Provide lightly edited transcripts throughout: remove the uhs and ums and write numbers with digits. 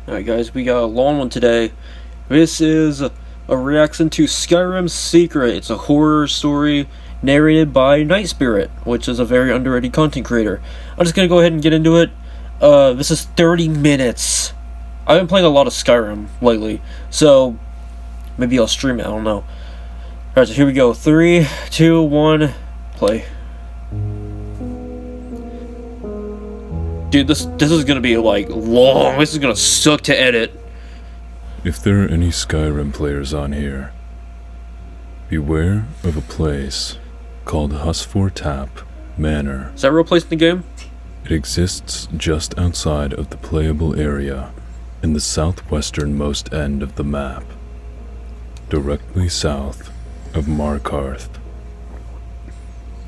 Alright guys, we got a long one today. This is a reaction to Skyrim Secret. It's a horror story narrated by Night Spirit, which is a very underrated content creator. I'm just gonna go ahead and get into it. This is 30 minutes. I've been playing a lot of Skyrim lately, so maybe I'll stream it, I don't know. Alright, so here we go. 3, 2, 1, play. Dude, this is gonna be like long. This is gonna suck to edit. If there are any Skyrim players on here, beware of a place called Husfortap Manor. Is that a real place in the game? It exists just outside of the playable area in the southwesternmost end of the map, directly south of Markarth.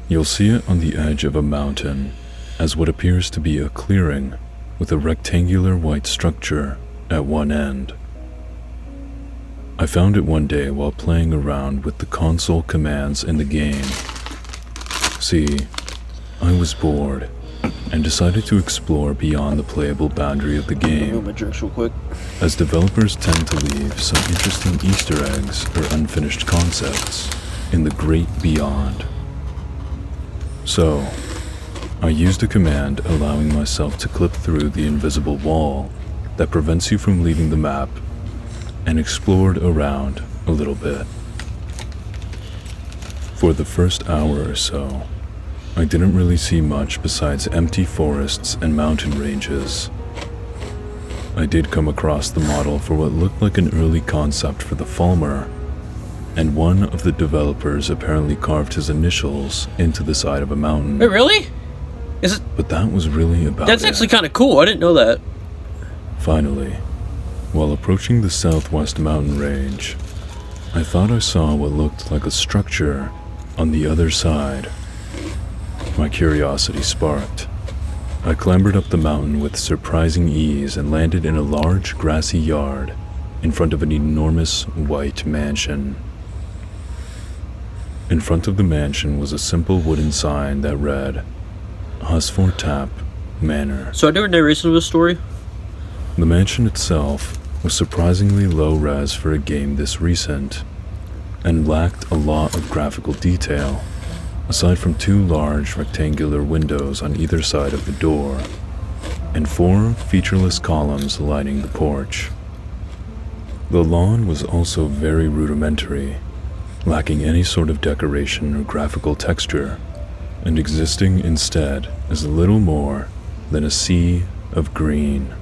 You'll see it on the edge of a mountain as what appears to be a clearing with a rectangular white structure at one end. I found it one day while playing around with the console commands in the game. See, I was bored and decided to explore beyond the playable boundary of the game, Move my drinks real quick. as developers tend to leave some interesting Easter eggs or unfinished concepts in the great beyond. So, I used a command allowing myself to clip through the invisible wall that prevents you from leaving the map and explored around a little bit. For the first hour or so, I didn't really see much besides empty forests and mountain ranges. I did come across the model for what looked like an early concept for the Falmer, and one of the developers apparently carved his initials into the side of a mountain. Wait, really? Is it? But that was really about That's it. actually kind of cool. I didn't know that. Finally, while approaching the southwest mountain range, I thought I saw what looked like a structure on the other side. My curiosity sparked. I clambered up the mountain with surprising ease and landed in a large grassy yard in front of an enormous white mansion. In front of the mansion was a simple wooden sign that read, Husfortap Manor. So I do a narration of this story. The mansion itself was surprisingly low-res for a game this recent, and lacked a lot of graphical detail, aside from 2 large rectangular windows on either side of the door, and 4 featureless columns lining the porch. The lawn was also very rudimentary, lacking any sort of decoration or graphical texture, and existing instead as little more than a sea of green.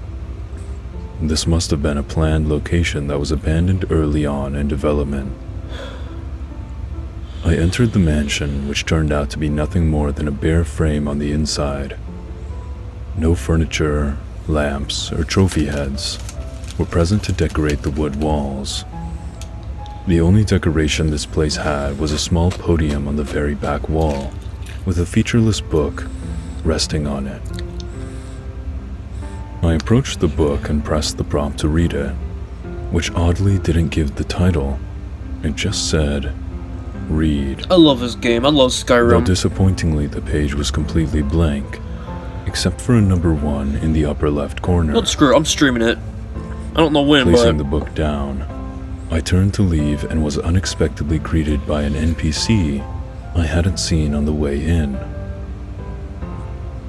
This must have been a planned location that was abandoned early on in development. I entered the mansion, which turned out to be nothing more than a bare frame on the inside. No furniture, lamps, or trophy heads were present to decorate the wood walls. The only decoration this place had was a small podium on the very back wall, with a featureless book resting on it. I approached the book and pressed the prompt to read it, which oddly didn't give the title. It just said, read. I love this game. I love Though Skyrim. disappointingly, the page was completely blank, except for a number 1 in the upper left corner. Don't screw it. I'm streaming it. I don't know when, Placing but the book down, I turned to leave and was unexpectedly greeted by an NPC I hadn't seen on the way in.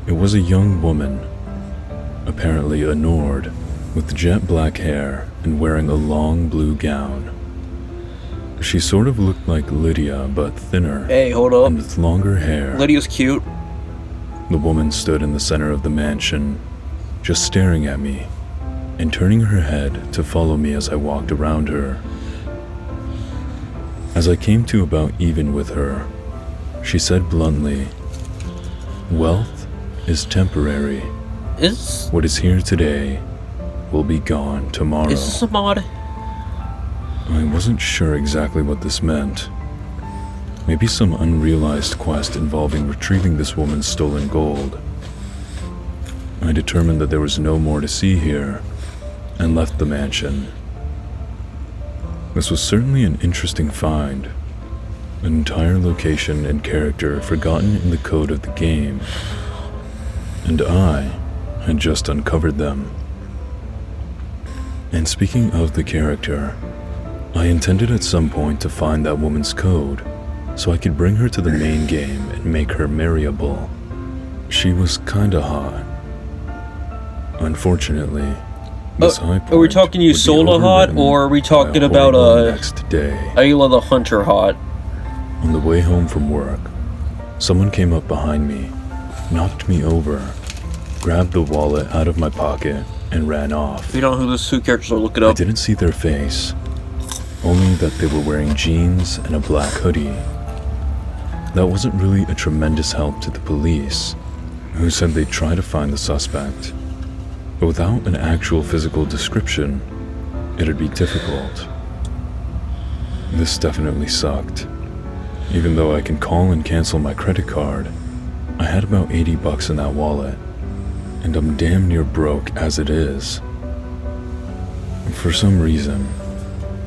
It was a young woman, apparently a Nord, with jet black hair and wearing a long blue gown. She sort of looked like Lydia, but thinner, hey, hold up. and with longer hair. Lydia's cute. The woman stood in the center of the mansion, just staring at me, and turning her head to follow me as I walked around her. As I came to about even with her, she said bluntly, "Wealth is temporary. Is What is here today will be gone tomorrow." this a mod? I wasn't sure exactly what this meant. Maybe some unrealized quest involving retrieving this woman's stolen gold. I determined that there was no more to see here, and left the mansion. This was certainly an interesting find. An entire location and character forgotten in the code of the game. And I had just uncovered them. And speaking of the character, I intended at some point to find that woman's code so I could bring her to the main game and make her marryable. She was kinda hot. Unfortunately, this high point are we talking you would be solo hot, overridden or are we by talking a about horrible next day. Ayla the Hunter hot? On the way home from work, someone came up behind me, knocked me over, grabbed the wallet out of my pocket, and ran off. If you don't know who those two characters are, look it I up. didn't see their face, only that they were wearing jeans and a black hoodie. That wasn't really a tremendous help to the police, who said they'd try to find the suspect. But without an actual physical description, it'd be difficult. This definitely sucked. Even though I can call and cancel my credit card, I had about $80 in that wallet, and I'm damn near broke as it is. For some reason,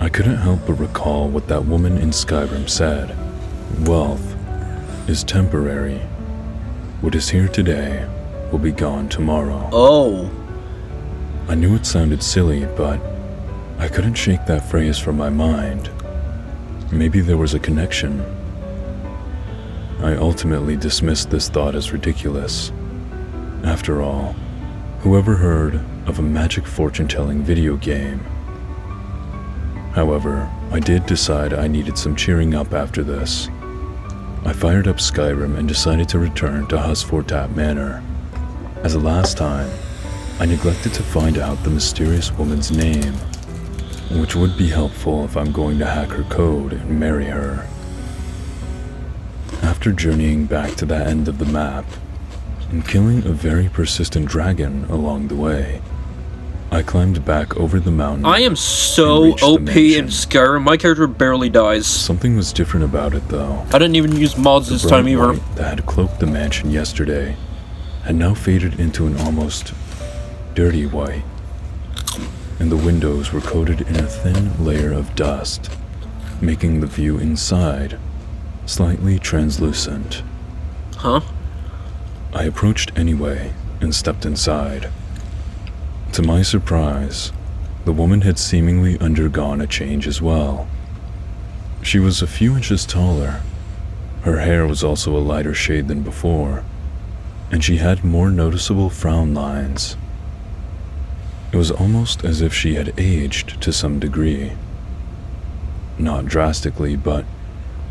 I couldn't help but recall what that woman in Skyrim said. Wealth is temporary. What is here today will be gone tomorrow. Oh. I knew it sounded silly, but I couldn't shake that phrase from my mind. Maybe there was a connection. I ultimately dismissed this thought as ridiculous. After all, whoever heard of a magic fortune-telling video game? However, I did decide I needed some cheering up after this. I fired up Skyrim and decided to return to Husfortap Manor. As the last time, I neglected to find out the mysterious woman's name, which would be helpful if I'm going to hack her code and marry her. After journeying back to that end of the map, and killing a very persistent dragon along the way, I climbed back over the mountain. I am so OP in Skyrim. My character barely dies. Something was different about it, though. I didn't even use mods this time either. Light that had cloaked the mansion yesterday had now faded into an almost dirty white, and the windows were coated in a thin layer of dust, making the view inside slightly translucent. Huh? I approached anyway and stepped inside. To my surprise, the woman had seemingly undergone a change as well. She was a few inches taller. Her hair was also a lighter shade than before, and she had more noticeable frown lines. It was almost as if she had aged to some degree. Not drastically, but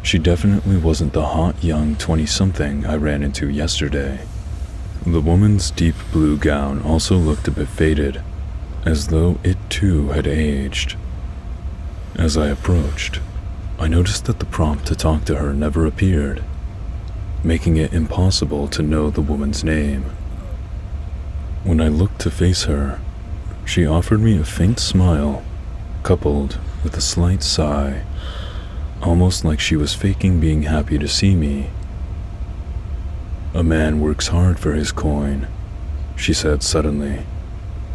she definitely wasn't the hot young 20-something I ran into yesterday. The woman's deep blue gown also looked a bit faded, as though it too had aged. As I approached, I noticed that the prompt to talk to her never appeared, making it impossible to know the woman's name. When I looked to face her, she offered me a faint smile, coupled with a slight sigh, almost like she was faking being happy to see me. "A man works hard for his coin," she said suddenly,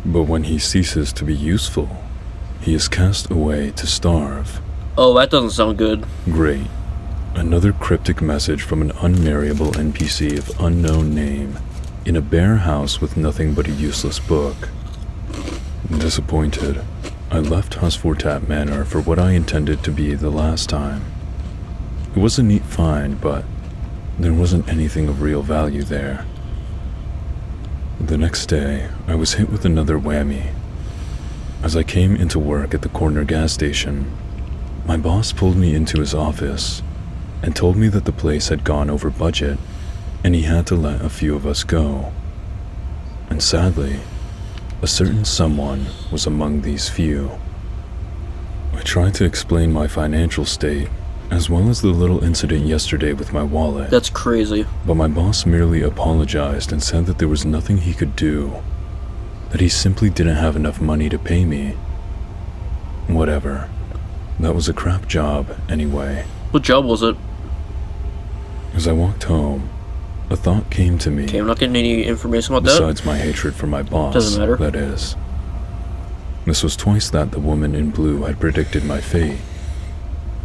"but when he ceases to be useful, he is cast away to starve." Oh, that doesn't sound good. Great. Another cryptic message from an unmarryable NPC of unknown name in a bare house with nothing but a useless book. Disappointed, I left Husfortap Manor for what I intended to be the last time. It was a neat find, but there wasn't anything of real value there. The next day, I was hit with another whammy. As I came into work at the corner gas station, my boss pulled me into his office and told me that the place had gone over budget and he had to let a few of us go. And sadly, a certain someone was among these few. I tried to explain my financial state, as well as the little incident yesterday with my wallet. That's crazy. But my boss merely apologized and said that there was nothing he could do, that he simply didn't have enough money to pay me. Whatever. That was a crap job, anyway. What job was it? As I walked home, a thought came to me. Okay, I'm not getting any information about Besides my hatred for my boss, Doesn't matter. that is. This was twice that the woman in blue had predicted my fate.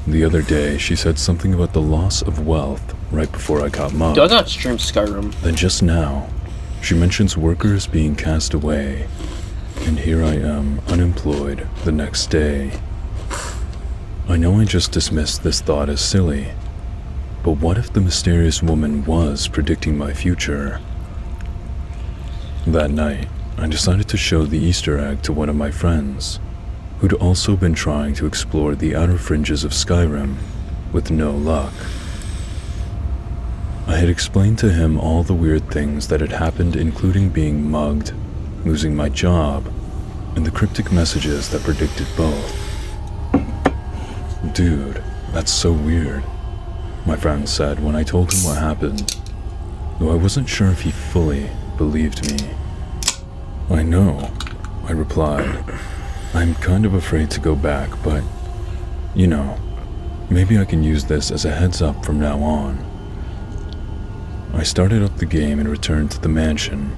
The other day, she said something about the loss of wealth right before I got mugged. Dude, I gotta stream Skyrim. Then just now, she mentions workers being cast away. And here I am, unemployed, the next day. I know I just dismissed this thought as silly, but what if the mysterious woman was predicting my future? That night, I decided to show the Easter egg to one of my friends, who'd also been trying to explore the outer fringes of Skyrim, with no luck. I had explained to him all the weird things that had happened, including being mugged, losing my job, and the cryptic messages that predicted both. "Dude, that's so weird," my friend said when I told him what happened, though I wasn't sure if he fully believed me. "I know," I replied. "I'm kind of afraid to go back, but, you know, maybe I can use this as a heads up from now on." I started up the game and returned to the mansion,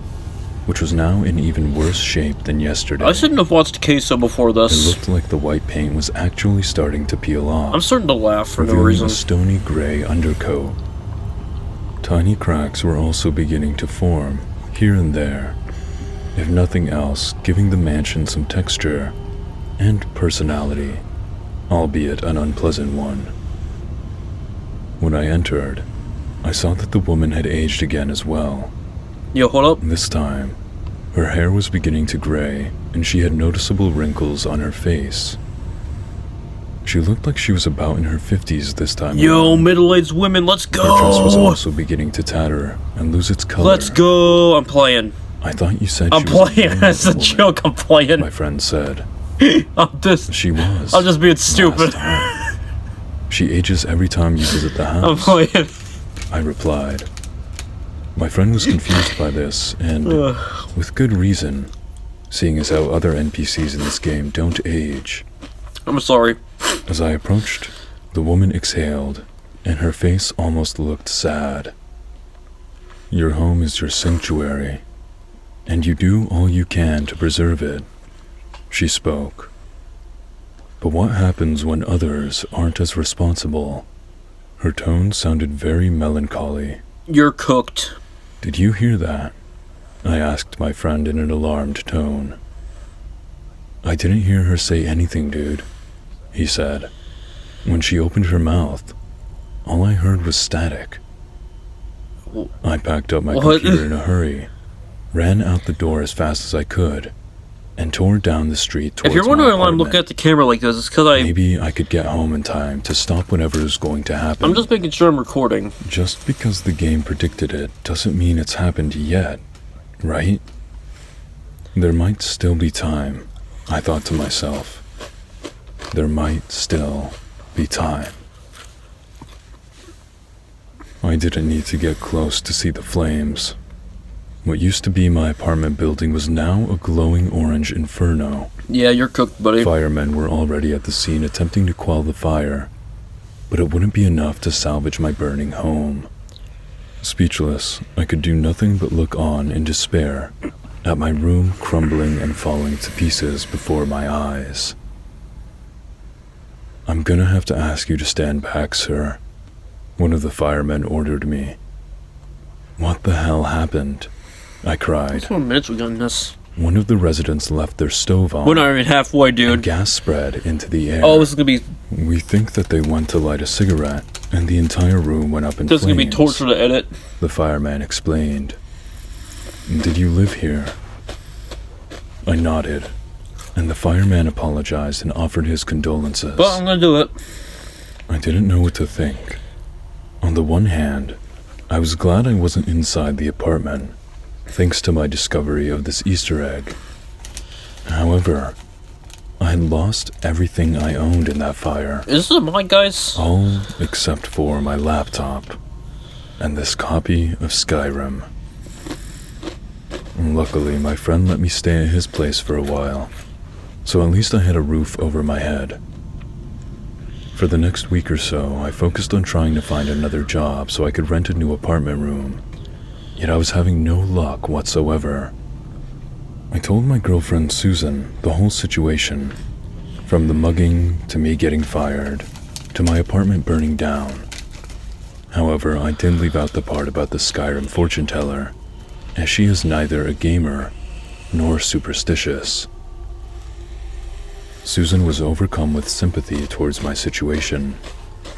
which was now in even worse shape than yesterday. I shouldn't have watched Queso before It this. looked like the white paint was actually starting to peel off. I'm starting to laugh for no revealing reason. a stony gray undercoat. Tiny cracks were also beginning to form, here and there, if nothing else, giving the mansion some texture and personality, albeit an unpleasant one. When I entered, I saw that the woman had aged again as well. Yo, hold up. This time, her hair was beginning to gray, and she had noticeable wrinkles on her face. She looked like she was about in her 50s this time. Yo, middle-aged women, let's Her dress was go! also beginning to tatter and lose its color. Let's go! I'm playing. I thought you said I'm she was playing. That's a woman, joke. I'm playing. my friend said. I'm just She was. I'm just being stupid. last time. She ages every time you visit the I'm house, playing. I replied. My friend was confused by this, and with good reason, seeing as how other NPCs in this game don't age. I'm sorry. As I approached, the woman exhaled, and her face almost looked sad. "Your home is your sanctuary, and you do all you can to preserve it," she spoke. "But what happens when others aren't as responsible?" Her tone sounded very melancholy. You're cooked. "Did you hear that?" I asked my friend in an alarmed tone. "I didn't hear her say anything, dude," he said. "When she opened her mouth, all I heard was static." I packed up my What? computer in a hurry, ran out the door as fast as I could, and tore down the street towards If you're my wondering why I'm apartment. looking at the camera like this, it's because Maybe I could get home in time to stop whatever is going to happen. I'm just making sure I'm recording. Just because the game predicted it doesn't mean it's happened yet, right? There might still be time, I thought to myself. There might still be time. I didn't need to get close to see the flames. What used to be my apartment building was now a glowing orange inferno. Yeah, you're cooked, buddy. Firemen were already at the scene attempting to quell the fire, but it wouldn't be enough to salvage my burning home. Speechless, I could do nothing but look on in despair at my room crumbling and falling to pieces before my eyes. "I'm gonna have to ask you to stand back, sir," one of the firemen ordered me. "What the hell happened?" I cried. How many minutes we got in this? One of the residents left their stove on. We're not even halfway, And dude. gas spread into the air. Oh, this is gonna be We think that they went to light a cigarette, and the entire room went up in this is flames. gonna be torture to edit. The fireman explained. "Did you live here?" I nodded, and the fireman apologized and offered his condolences. But I'm gonna do it. I didn't know what to think. On the one hand, I was glad I wasn't inside the apartment, thanks to my discovery of this Easter egg. However, I had lost everything I owned in that fire. Is this a mic, guys? All except for my laptop and this copy of Skyrim. Luckily, my friend let me stay at his place for a while, so at least I had a roof over my head. For the next week or so, I focused on trying to find another job so I could rent a new apartment room, yet I was having no luck whatsoever. I told my girlfriend Susan the whole situation, from the mugging to me getting fired, to my apartment burning down. However, I did leave out the part about the Skyrim fortune teller, as she is neither a gamer nor superstitious. Susan was overcome with sympathy towards my situation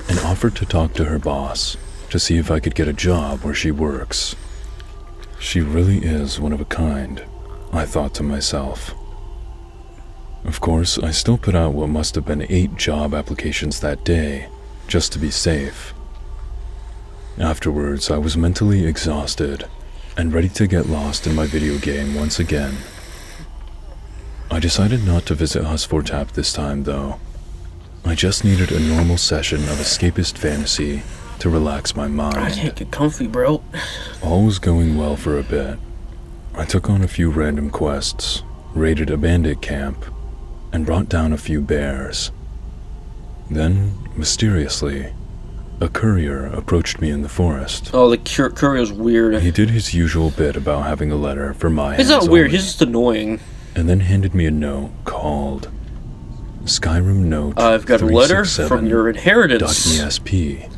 and offered to talk to her boss to see if I could get a job where she works. She really is one of a kind, I thought to myself. Of course, I still put out what must have been 8 job applications that day, just to be safe. Afterwards, I was mentally exhausted and ready to get lost in my video game once again. I decided not to visit Husfortap this time, though. I just needed a normal session of escapist fantasy to relax my mind. I can't get comfy, bro. All was going well for a bit. I took on a few random quests, raided a bandit camp, and brought down a few bears. Then, mysteriously, a courier approached me in the forest. Oh, the courier's weird. He did his usual bit about having a letter for my He's hands not weird, only, he's just annoying. and then handed me a note called Skyrim Note I've got a letter from your inheritance. .esp.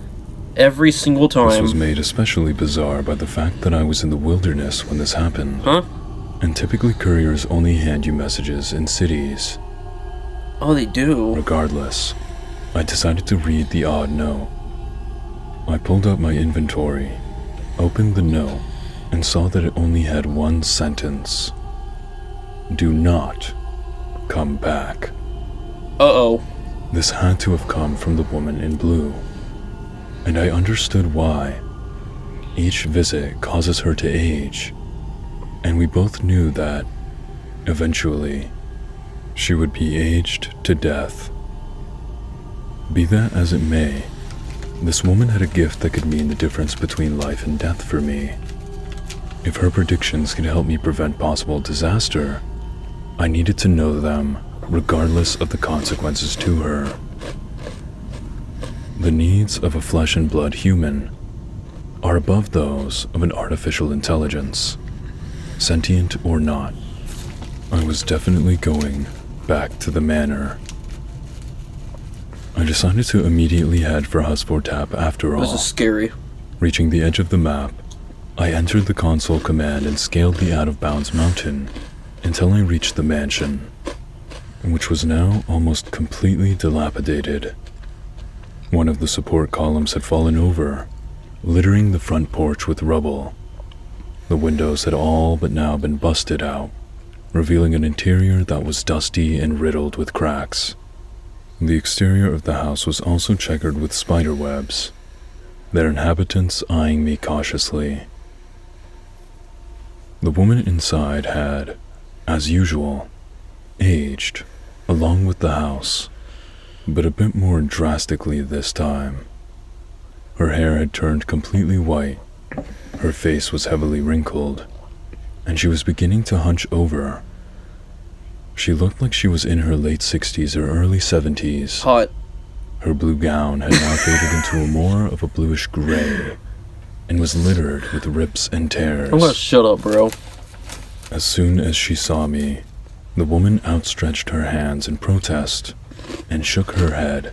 Every single time. This was made especially bizarre by the fact that I was in the wilderness when this happened. Huh? And typically couriers only hand you messages in cities. Oh, they do. Regardless, I decided to read the odd note. I pulled up my inventory, opened the note, and saw that it only had one sentence. Do not come back. Uh-oh. This had to have come from the woman in blue, and I understood why. Each visit causes her to age, and we both knew that, eventually, she would be aged to death. Be that as it may, this woman had a gift that could mean the difference between life and death for me. If her predictions could help me prevent possible disaster, I needed to know them, regardless of the consequences to her. The needs of a flesh and blood human are above those of an artificial intelligence, sentient or not. I was definitely going back to the manor. I decided to immediately head for Husfortap after all. This is scary. Reaching the edge of the map, I entered the console command and scaled the out-of-bounds mountain until I reached the mansion, which was now almost completely dilapidated. One of the support columns had fallen over, littering the front porch with rubble. The windows had all but now been busted out, revealing an interior that was dusty and riddled with cracks. The exterior of the house was also checkered with spider webs, their inhabitants eyeing me cautiously. The woman inside had, as usual, aged, along with the house, but a bit more drastically this time. Her hair had turned completely white, her face was heavily wrinkled, and she was beginning to hunch over. She looked like she was in her late 60s or early 70s. Hot. Her blue gown had now faded into a more of a bluish gray, and was littered with rips and tears. I'm gonna shut up, bro. As soon as she saw me, the woman outstretched her hands in protest and shook her head,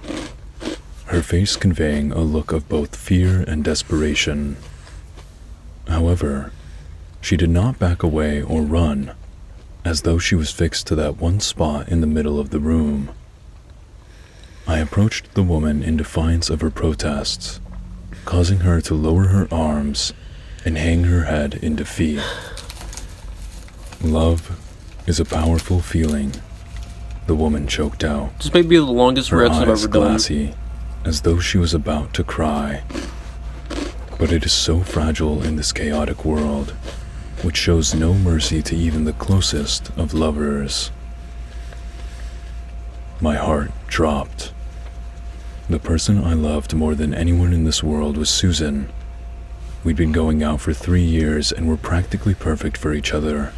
her face conveying a look of both fear and desperation. However, she did not back away or run, as though she was fixed to that one spot in the middle of the room. I approached the woman in defiance of her protests, causing her to lower her arms and hang her head in defeat. Love is a powerful feeling, the woman choked out. This may be the longest her reps I've eyes ever done. glassy, as though she was about to cry. But it is so fragile in this chaotic world, which shows no mercy to even the closest of lovers. My heart dropped. The person I loved more than anyone in this world was Susan. We'd been going out for 3 years and were practically perfect for each other.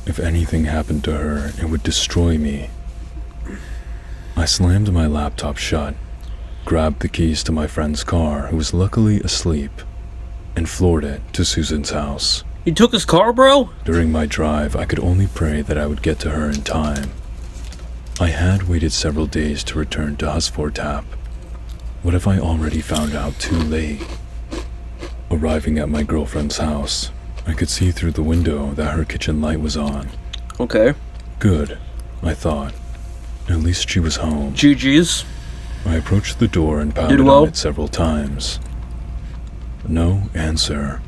If anything happened to her, it would destroy me. I slammed my laptop shut, grabbed the keys to my friend's car, who was luckily asleep, and floored it to Susan's house. You took his car, bro? During my drive, I could only pray that I would get to her in time. I had waited several days to return to Husfortap. What if I already found out too late? Arriving at my girlfriend's house, I could see through the window that her kitchen light was on. Okay. Good, I thought. At least she was home. GG's. I approached the door and pounded on it several times. No answer.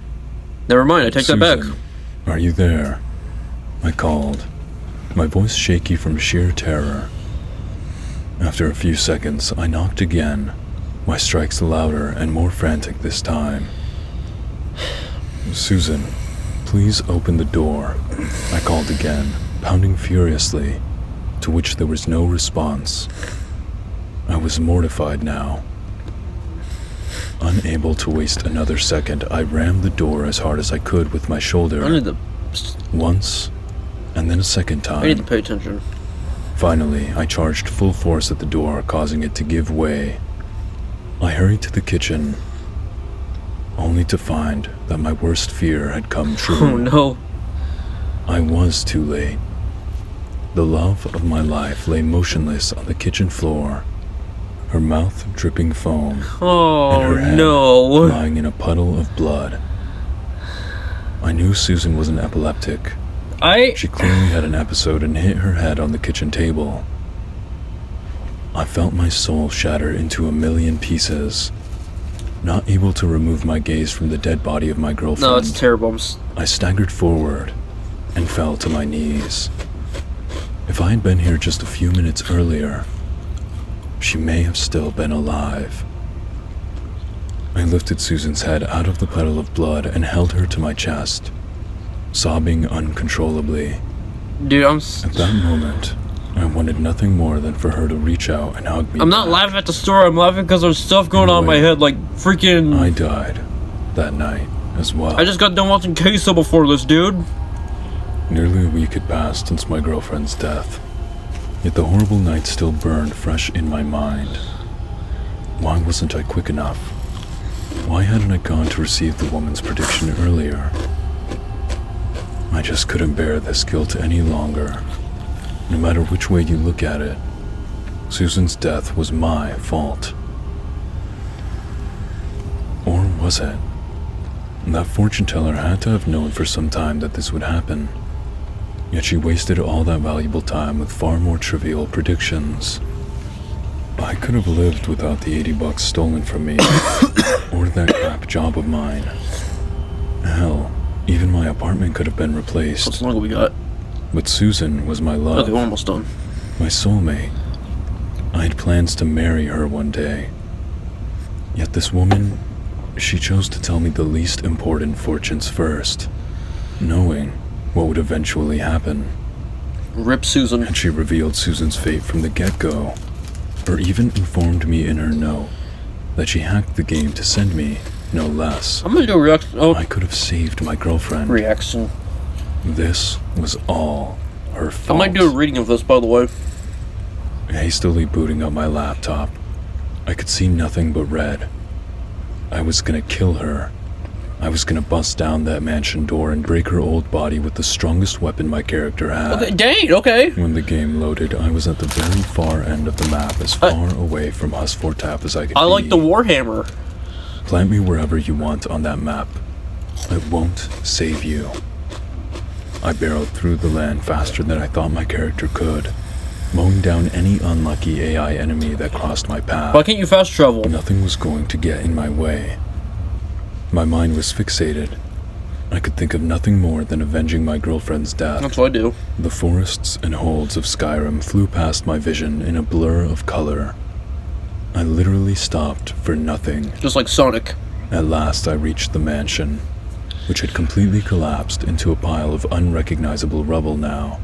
Never mind, I take that back. Susan, are you there? I called, my voice shaky from sheer terror. After a few seconds, I knocked again, my strikes louder and more frantic this time. Susan, please open the door, I called again, pounding furiously, to which there was no response. I was mortified now. Unable to waste another second, I rammed the door as hard as I could with my shoulder. Once, and then a second time. I need to pay attention. Finally, I charged full force at the door, causing it to give way. I hurried to the kitchen, only to find that my worst fear had come true. Oh no. I was too late. The love of my life lay motionless on the kitchen floor, her mouth dripping foam, and her head lying in a puddle of blood. I knew Susan was an epileptic. She clearly had an episode and hit her head on the kitchen table. I felt my soul shatter into a million pieces, not able to remove my gaze from the dead body of my girlfriend. No, it's terrible. I staggered forward and fell to my knees. If I had been here just a few minutes earlier, she may have still been alive. I lifted Susan's head out of the puddle of blood and held her to my chest, sobbing uncontrollably. Dude, At that moment, I wanted nothing more than for her to reach out and hug me. I'm not laughing at the story, I'm laughing because there's stuff going on in my head, like freaking... I died that night as well. I just got done watching Queso before this, dude. Nearly a week had passed since my girlfriend's death, yet the horrible night still burned fresh in my mind. Why wasn't I quick enough? Why hadn't I gone to receive the woman's prediction earlier? I just couldn't bear this guilt any longer. No matter which way you look at it, Susan's death was my fault. Or was it? That fortune teller had to have known for some time that this would happen. Yet she wasted all that valuable time with far more trivial predictions. I could have lived without the $80 stolen from me, or that crap job of mine. Hell, even my apartment could have been replaced. What's long we got? But Susan was my love. Okay, we're almost done. My soulmate. I had plans to marry her one day. Yet this woman, she chose to tell me the least important fortunes first, knowing what would eventually happen. Rip Susan. And she revealed Susan's fate from the get-go, or even informed me in her note that she hacked the game to send me, no less. I'm gonna do a reaction. Oh. I could have saved my girlfriend. Reaction. This was all her fault. I might do a reading of this, by the way. Hastily booting up my laptop, I could see nothing but red. I was gonna kill her. I was gonna bust down that mansion door and break her old body with the strongest weapon my character had. Okay, dang, okay. When the game loaded, I was at the very far end of the map, as far away from Husfortap as I could be. I like the Warhammer. Plant me wherever you want on that map. I won't save you. I barreled through the land faster than I thought my character could, mowing down any unlucky AI enemy that crossed my path. Why can't you fast travel? Nothing was going to get in my way. My mind was fixated. I could think of nothing more than avenging my girlfriend's death. That's what I do. The forests and holds of Skyrim flew past my vision in a blur of color. I literally stopped for nothing. Just like Sonic. At last I reached the mansion, which had completely collapsed into a pile of unrecognizable rubble now,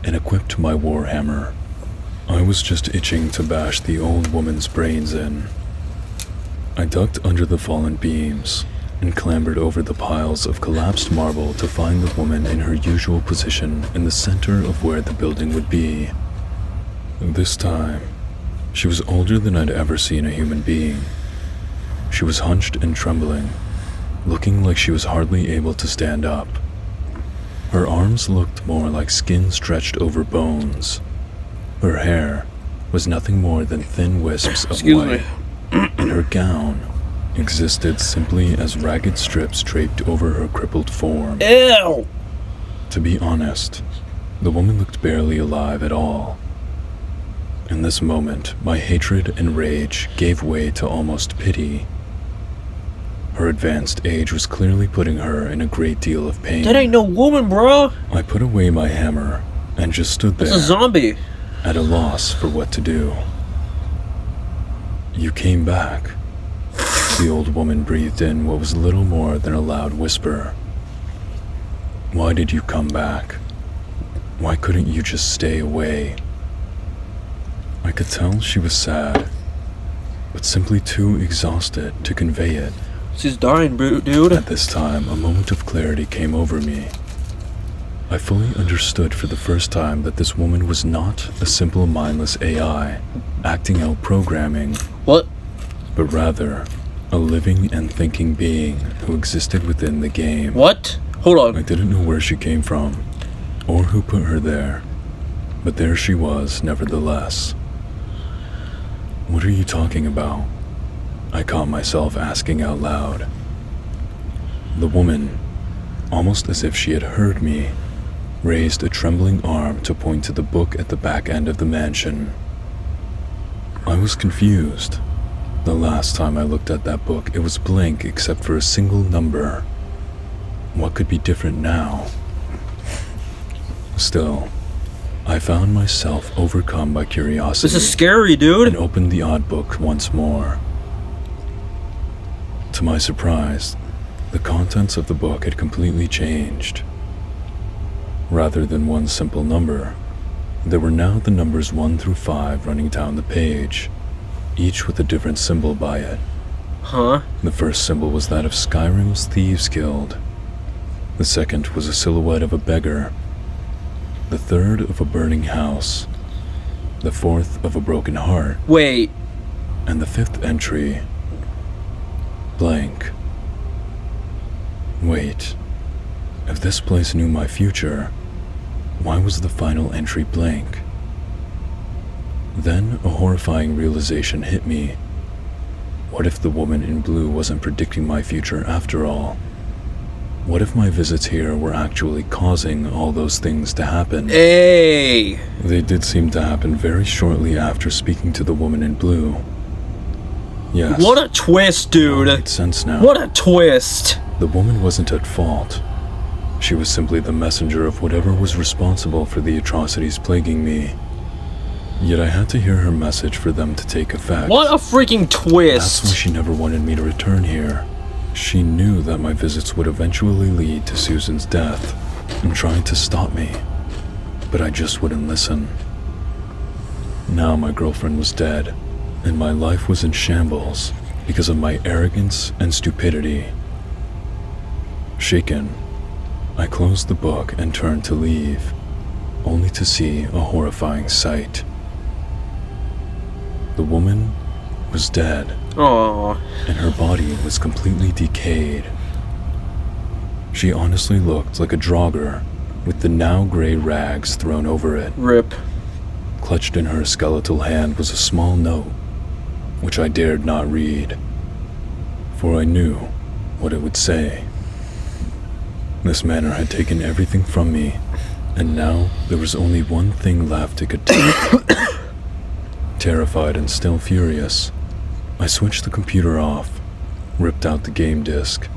and equipped my warhammer. I was just itching to bash the old woman's brains in. I ducked under the fallen beams and clambered over the piles of collapsed marble to find the woman in her usual position in the center of where the building would be. This time, she was older than I'd ever seen a human being. She was hunched and trembling, looking like she was hardly able to stand up. Her arms looked more like skin stretched over bones. Her hair was nothing more than thin wisps of white, and her gown existed simply as ragged strips draped over her crippled form. Ew! To be honest, the woman looked barely alive at all. In this moment, my hatred and rage gave way to almost pity. Her advanced age was clearly putting her in a great deal of pain. That ain't no woman, bro. I put away my hammer and just stood there. It's a zombie. At a loss for what to do. You came back. The old woman breathed in what was little more than a loud whisper. Why did you come back? Why couldn't you just stay away? I could tell she was sad, but simply too exhausted to convey it. She's dying, dude. At this time, a moment of clarity came over me. I fully understood for the first time that this woman was not a simple mindless AI, acting out programming. What? But rather, a living and thinking being who existed within the game. What? Hold on. I didn't know where she came from, or who put her there, but there she was nevertheless. What are you talking about? I caught myself asking out loud. The woman, almost as if she had heard me, raised a trembling arm to point to the book at the back end of the mansion. I was confused. The last time I looked at that book, it was blank except for a single number. What could be different now? Still, I found myself overcome by curiosity. This is scary, dude. And opened the odd book once more. To my surprise, the contents of the book had completely changed. Rather than one simple number, there were now the numbers 1 through 5 running down the page, each with a different symbol by it. Huh? The first symbol was that of Skyrim's Thieves Guild. The second was a silhouette of a beggar. The third of a burning house. The fourth of a broken heart. Wait. And the fifth entry, blank. Wait, if this place knew my future, why was the final entry blank? Then a horrifying realization hit me. What if the woman in blue wasn't predicting my future after all? What if my visits here were actually causing all those things to happen? Hey! They did seem to happen very shortly after speaking to the woman in blue. Yes. What a twist, dude! It makes sense now. What a twist! The woman wasn't at fault. She was simply the messenger of whatever was responsible for the atrocities plaguing me. Yet I had to hear her message for them to take effect. What a freaking twist! That's why she never wanted me to return here. She knew that my visits would eventually lead to Susan's death and tried to stop me, but I just wouldn't listen. Now my girlfriend was dead, and my life was in shambles because of my arrogance and stupidity. Shaken, I closed the book and turned to leave, only to see a horrifying sight. The woman was dead. Aww. And her body was completely decayed. She honestly looked like a draugr with the now gray rags thrown over it. Rip. Clutched in her skeletal hand was a small note, which I dared not read, for I knew what it would say. This manor had taken everything from me, and now there was only one thing left it could take. Terrified and still furious, I switched the computer off, ripped out the game disc,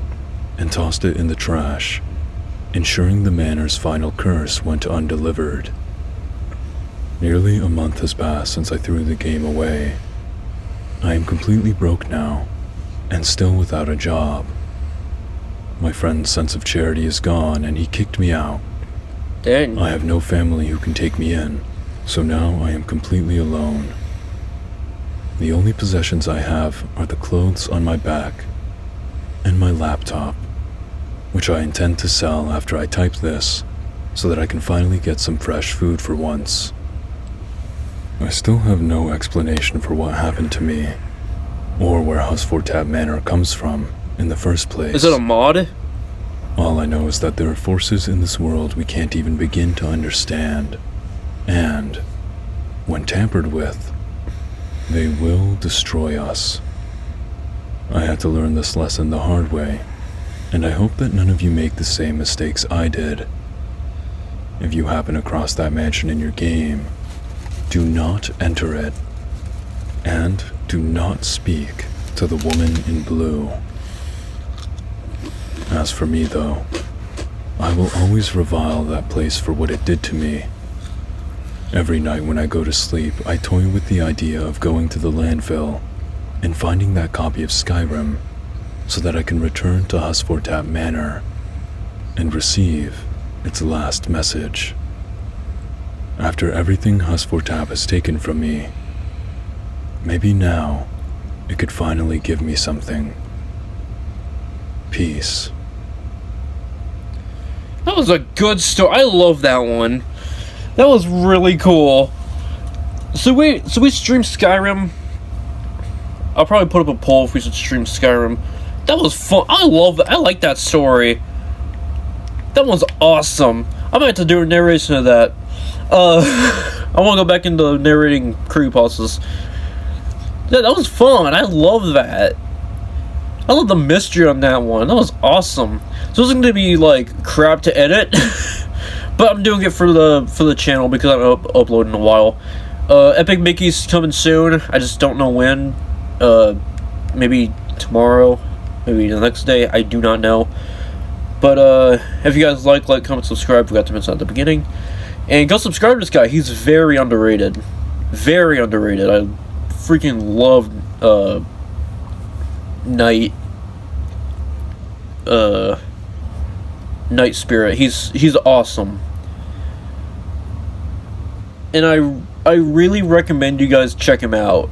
and tossed it in the trash, ensuring the manor's final curse went undelivered. Nearly a month has passed since I threw the game away. I am completely broke now, and still without a job. My friend's sense of charity is gone, and he kicked me out. Dang. I have no family who can take me in, so now I am completely alone. The only possessions I have are the clothes on my back and my laptop, which I intend to sell after I type this, so that I can finally get some fresh food for once. I still have no explanation for what happened to me, or where Husfortat Manor comes from in the first place. Is it a mod? All I know is that there are forces in this world we can't even begin to understand, and, when tampered with, they will destroy us. I had to learn this lesson the hard way, and I hope that none of you make the same mistakes I did. If you happen across that mansion in your game, Do not enter it, and do not speak to the woman in blue. As for me, though, I will always revile that place for what it did to me. Every night when I go to sleep, I toy with the idea of going to the landfill and finding that copy of Skyrim so that I can return to Husfortap Manor and receive its last message. After everything Husfortap has taken from me, maybe now it could finally give me something. Peace. That was a good story. I love that one. That was really cool. So we streamed Skyrim. I'll probably put up a poll if we should stream Skyrim. That was fun. I love that. I like that story. That one's awesome. I might have to do a narration of that. I want to go back into narrating creepypastas. Yeah, that was fun. I love that. I love the mystery on that one. That was awesome. So it's going to be like crap to edit, but I'm doing it for the channel because I'm uploading in a while. Epic Mickey's coming soon. I just don't know when. Maybe tomorrow, maybe the next day. I do not know. But if you guys like, comment, subscribe. Forgot to mention at the beginning. And go subscribe to this guy. He's very underrated. Very underrated. I freaking love Night Spirit. He's awesome. And I really recommend you guys check him out.